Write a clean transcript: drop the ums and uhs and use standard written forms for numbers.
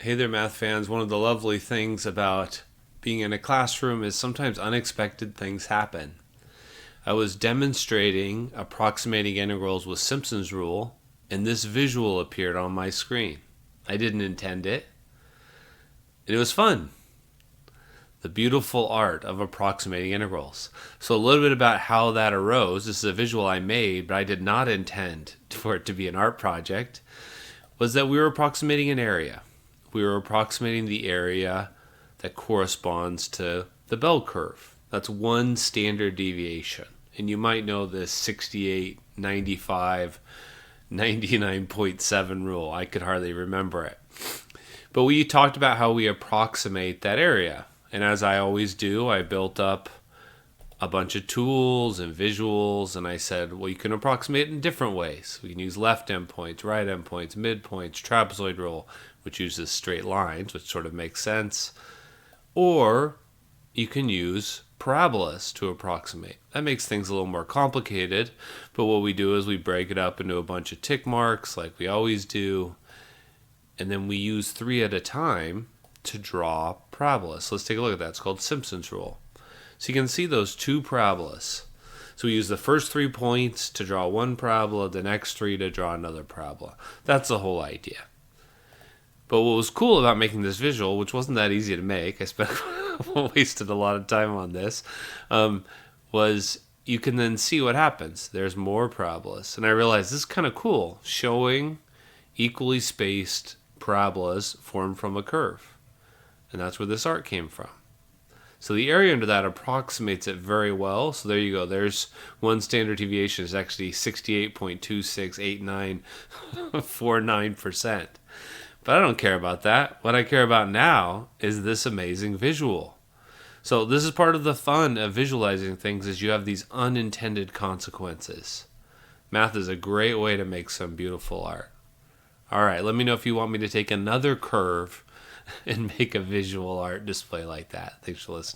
Hey there, math fans. One of the lovely things about being in a classroom is sometimes unexpected things happen. I was demonstrating approximating integrals with Simpson's rule, and this visual appeared on my screen. I didn't intend it, and it was fun. The beautiful art of approximating integrals. So a little bit about how that arose. This is a visual I made, but I did not intend for it to be an art project, was that we were approximating an area. We were approximating the area that corresponds to the bell curve. That's one standard deviation. And you might know this 68, 95, 99.7 rule. I could hardly remember it. But we talked about how we approximate that area. And as I always do, I built up a bunch of tools and visuals, and I said, well, you can approximate it in different ways. We can use left endpoints, right endpoints, midpoints, trapezoid rule, which uses straight lines, which sort of makes sense. Or you can use parabolas to approximate. That makes things a little more complicated, but what we do is we break it up into a bunch of tick marks like we always do, and then we use 3 at a time to draw parabolas. So let's take a look at that. It's called Simpson's rule. So you can see those 2 parabolas. So we use the first 3 points to draw one parabola, the next 3 to draw another parabola. That's the whole idea. But what was cool about making this visual, which wasn't that easy to make, I wasted a lot of time on this, was you can then see what happens. There's more parabolas. And I realized this is kind of cool, showing equally spaced parabolas formed from a curve. And that's where this art came from. So the area under that approximates it very well. So there you go. There's one standard deviation is actually 68.268949%. But I don't care about that. What I care about now is this amazing visual. So this is part of the fun of visualizing things, is you have these unintended consequences. Math is a great way to make some beautiful art. All right, let me know if you want me to take another curve and make a visual art display like that. Thanks for listening.